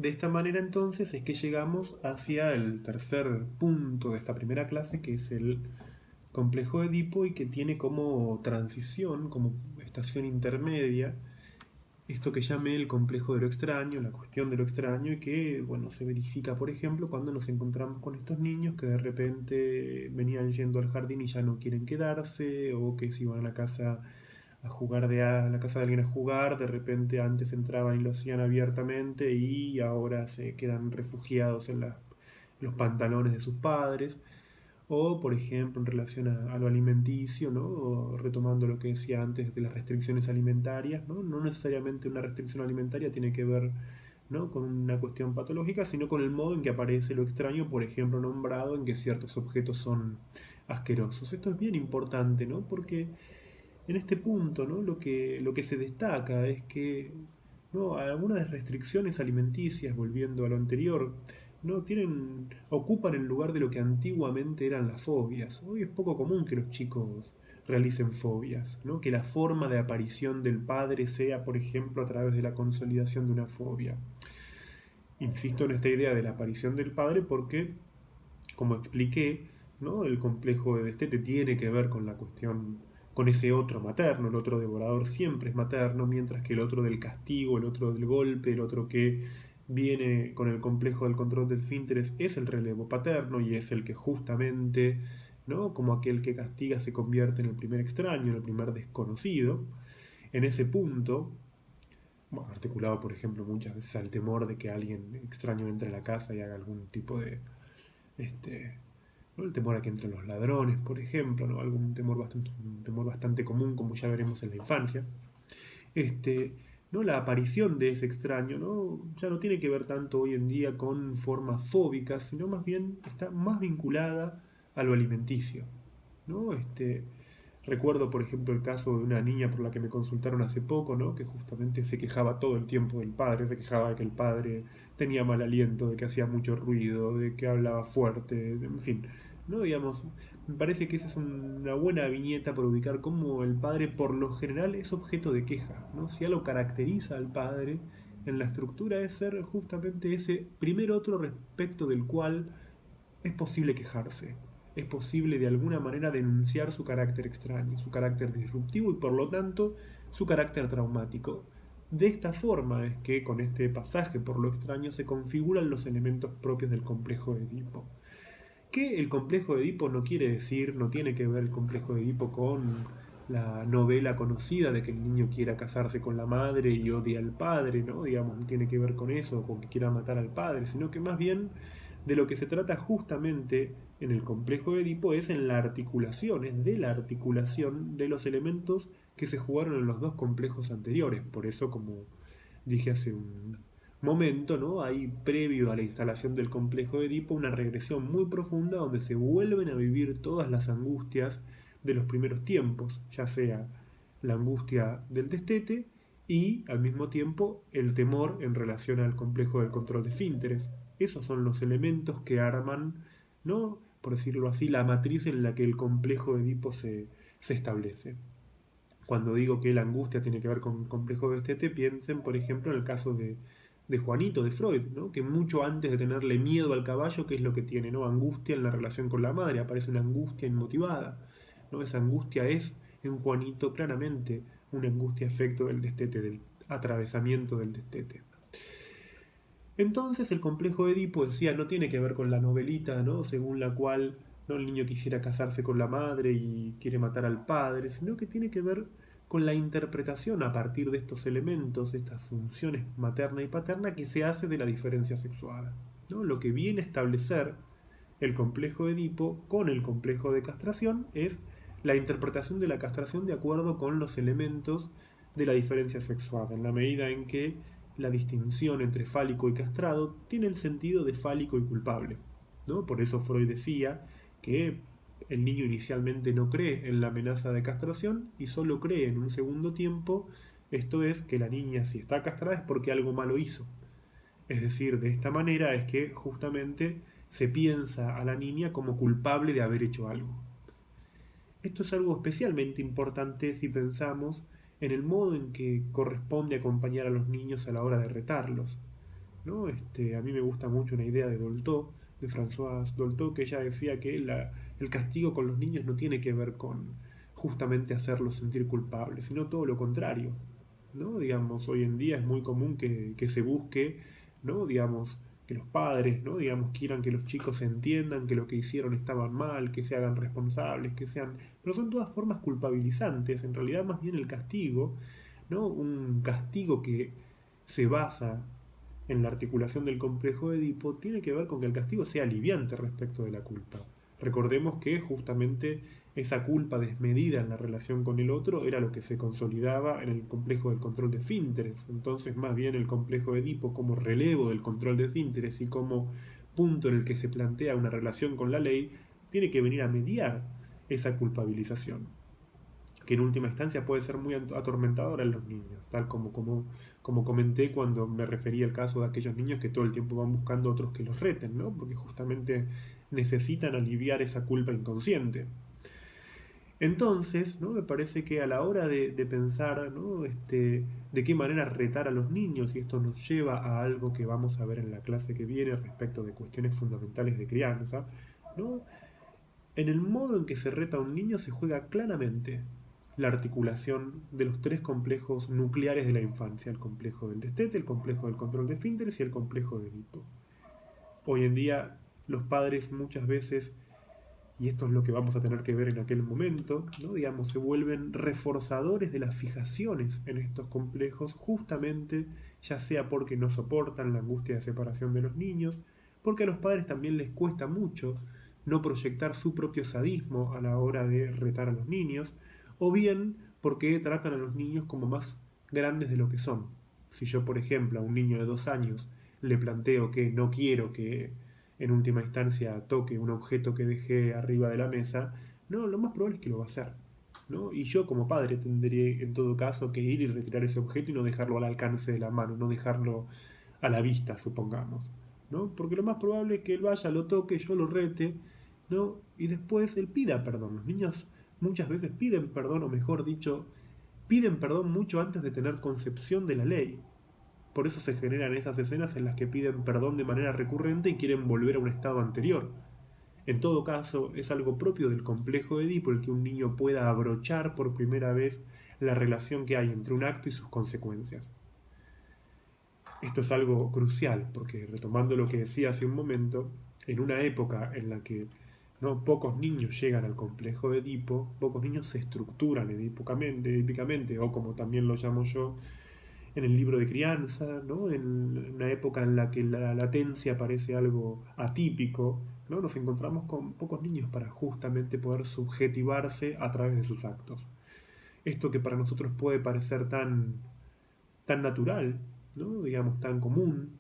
De esta manera entonces es que llegamos hacia el tercer punto de esta primera clase, que es el complejo de Edipo y que tiene como transición, como estación intermedia, esto que llamé el complejo de lo extraño, la cuestión de lo extraño, y que, bueno, se verifica, por ejemplo, cuando nos encontramos con estos niños que de repente venían yendo al jardín y ya no quieren quedarse, o que se iban a la casa a jugar a la casa de alguien a jugar, de repente antes entraban y lo hacían abiertamente y ahora se quedan refugiados en los pantalones de sus padres. O, por ejemplo, en relación a lo alimenticio, ¿no? O retomando lo que decía antes de las restricciones alimentarias, ¿no? No necesariamente una restricción alimentaria tiene que ver, ¿no? Con una cuestión patológica, sino con el modo en que aparece lo extraño, por ejemplo, nombrado en que ciertos objetos son asquerosos. Esto es bien importante, ¿no? Porque en este punto, ¿no? Lo que se destaca es que, ¿no? Algunas restricciones alimenticias, volviendo a lo anterior, ¿no? Ocupan el lugar de lo que antiguamente eran las fobias. Hoy es poco común que los chicos realicen fobias, ¿no? Que la forma de aparición del padre sea, por ejemplo, a través de la consolidación de una fobia. Insisto en esta idea de la aparición del padre porque, como expliqué, ¿no? El complejo de destete tiene que ver con la cuestión, con ese otro materno. El otro devorador siempre es materno, mientras que el otro del castigo, el otro del golpe, el otro que viene con el complejo del control del esfínteres es el relevo paterno y es el que justamente, ¿no? Como aquel que castiga se convierte en el primer extraño, en el primer desconocido. En ese punto, bueno, articulado por ejemplo muchas veces al temor de que alguien extraño entre a la casa y haga algún tipo de este, ¿no? El temor a que entren los ladrones, por ejemplo, ¿no? Un temor bastante común, como ya veremos en la infancia. Este, ¿no? La aparición de ese extraño, ¿no? Ya no tiene que ver tanto hoy en día con formas fóbicas, sino más bien está más vinculada a lo alimenticio, ¿no? Recuerdo, por ejemplo, el caso de una niña por la que me consultaron hace poco, ¿no? Que justamente se quejaba todo el tiempo del padre, se quejaba de que el padre tenía mal aliento, de que hacía mucho ruido, de que hablaba fuerte, en fin, ¿no? Digamos, me parece que esa es una buena viñeta para ubicar cómo el padre por lo general es objeto de queja, ¿no? Si algo caracteriza al padre en la estructura es ser justamente ese primer otro respecto del cual es posible quejarse, es posible de alguna manera denunciar su carácter extraño, su carácter disruptivo y por lo tanto su carácter traumático. De esta forma es que con este pasaje por lo extraño se configuran los elementos propios del complejo de Edipo. Que el complejo de Edipo no quiere decir, no tiene que ver el complejo de Edipo con la novela conocida de que el niño quiera casarse con la madre y odia al padre, ¿no? Digamos, no tiene que ver con eso, con que quiera matar al padre, sino que más bien de lo que se trata justamente en el complejo de Edipo es en la articulación, es de la articulación de los elementos que se jugaron en los dos complejos anteriores. Por eso, como dije hace un momento, ¿no? Hay previo a la instalación del complejo de Edipo una regresión muy profunda donde se vuelven a vivir todas las angustias de los primeros tiempos, ya sea la angustia del destete y al mismo tiempo el temor en relación al complejo del control de esfínteres. Esos son los elementos que arman, ¿no? Por decirlo así, la matriz en la que el complejo de Edipo se establece. Cuando digo que la angustia tiene que ver con complejo de destete, piensen, por ejemplo, en el caso de Juanito, de Freud, ¿no? Que mucho antes de tenerle miedo al caballo, ¿qué es lo que tiene? ¿No? Angustia en la relación con la madre, aparece una angustia inmotivada. ¿No? Esa angustia es en Juanito claramente una angustia efecto del destete, del atravesamiento del destete. Entonces el complejo de Edipo decía no tiene que ver con la novelita, ¿no? Según la cual no el niño quisiera casarse con la madre y quiere matar al padre, sino que tiene que ver con la interpretación a partir de estos elementos, estas funciones materna y paterna que se hace de la diferencia sexual, ¿no? Lo que viene a establecer el complejo de Edipo con el complejo de castración es la interpretación de la castración de acuerdo con los elementos de la diferencia sexual, en la medida en que la distinción entre fálico y castrado tiene el sentido de fálico y culpable, ¿no? Por eso Freud decía que el niño inicialmente no cree en la amenaza de castración y solo cree en un segundo tiempo, esto es, que la niña si está castrada es porque algo malo hizo. Es decir, de esta manera es que justamente se piensa a la niña como culpable de haber hecho algo. Esto es algo especialmente importante si pensamos en el modo en que corresponde acompañar a los niños a la hora de retarlos. ¿no? A mí me gusta mucho una idea de Dolto, de Françoise Dolto, que ella decía que el castigo con los niños no tiene que ver con justamente hacerlos sentir culpables, sino todo lo contrario, ¿no? Digamos, hoy en día es muy común que se busque, ¿no? Digamos, que los padres, ¿no? Digamos, quieran que los chicos entiendan que lo que hicieron estaban mal, que se hagan responsables, que sean... Pero son todas formas culpabilizantes, en realidad más bien el castigo, ¿no? Un castigo que se basa en la articulación del complejo de Edipo tiene que ver con que el castigo sea aliviante respecto de la culpa. Recordemos que justamente esa culpa desmedida en la relación con el otro era lo que se consolidaba en el complejo del control de esfínteres. Entonces, más bien el complejo de Edipo como relevo del control de esfínteres y como punto en el que se plantea una relación con la ley, tiene que venir a mediar esa culpabilización, que en última instancia puede ser muy atormentadora en los niños, tal como comenté cuando me refería al caso de aquellos niños que todo el tiempo van buscando otros que los reten, ¿no? Porque justamente necesitan aliviar esa culpa inconsciente. Entonces, ¿no? Me parece que a la hora de pensar, ¿no? De qué manera retar a los niños, y esto nos lleva a algo que vamos a ver en la clase que viene respecto de cuestiones fundamentales de crianza, ¿no? En el modo en que se reta a un niño se juega claramente la articulación de los tres complejos nucleares de la infancia: el complejo del destete, el complejo del control de esfínteres y el complejo de Edipo. Hoy en día los padres muchas veces, y esto es lo que vamos a tener que ver en aquel momento, ¿no? Digamos, se vuelven reforzadores de las fijaciones en estos complejos, justamente ya sea porque no soportan la angustia de separación de los niños, porque a los padres también les cuesta mucho no proyectar su propio sadismo a la hora de retar a los niños, o bien porque tratan a los niños como más grandes de lo que son. Si yo, por ejemplo, a un niño de 2 años le planteo que no quiero que en última instancia toque un objeto que dejé arriba de la mesa, no, lo más probable es que lo va a hacer, ¿no? Y yo como padre tendría en todo caso que ir y retirar ese objeto y no dejarlo al alcance de la mano, no dejarlo a la vista, supongamos, ¿no? Porque lo más probable es que él vaya, lo toque, yo lo rete, ¿no? Y después él pida perdón. Los niños muchas veces piden perdón, o mejor dicho, piden perdón mucho antes de tener concepción de la ley. Por eso se generan esas escenas en las que piden perdón de manera recurrente y quieren volver a un estado anterior. En todo caso, es algo propio del complejo de Edipo el que un niño pueda abrochar por primera vez la relación que hay entre un acto y sus consecuencias. Esto es algo crucial, porque retomando lo que decía hace un momento, en una época en la que no pocos niños llegan al complejo de Edipo, pocos niños se estructuran edípicamente, o como también lo llamo yo, en el libro de crianza, ¿no? En una época en la que la latencia parece algo atípico, ¿no? Nos encontramos con pocos niños para justamente poder subjetivarse a través de sus actos. Esto que para nosotros puede parecer tan natural, ¿no? Digamos, tan común,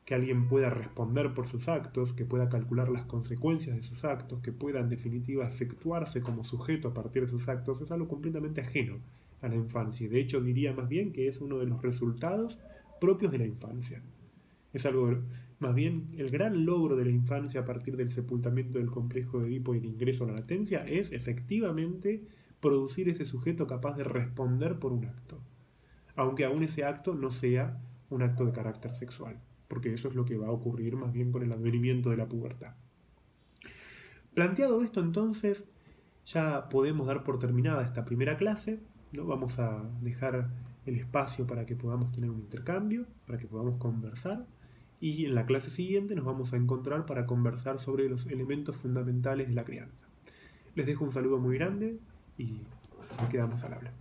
que alguien pueda responder por sus actos, que pueda calcular las consecuencias de sus actos, que pueda en definitiva efectuarse como sujeto a partir de sus actos, es algo completamente ajeno a la infancia. De hecho, diría más bien que es uno de los resultados propios de la infancia. Es algo, más bien, el gran logro de la infancia a partir del sepultamiento del complejo de Edipo y el ingreso a la latencia es efectivamente producir ese sujeto capaz de responder por un acto, aunque aún ese acto no sea un acto de carácter sexual, porque eso es lo que va a ocurrir más bien con el advenimiento de la pubertad. Planteado esto, entonces, ya podemos dar por terminada esta primera clase, ¿no? Vamos a dejar el espacio para que podamos tener un intercambio, para que podamos conversar, y en la clase siguiente nos vamos a encontrar para conversar sobre los elementos fundamentales de la crianza. Les dejo un saludo muy grande y quedamos al habla.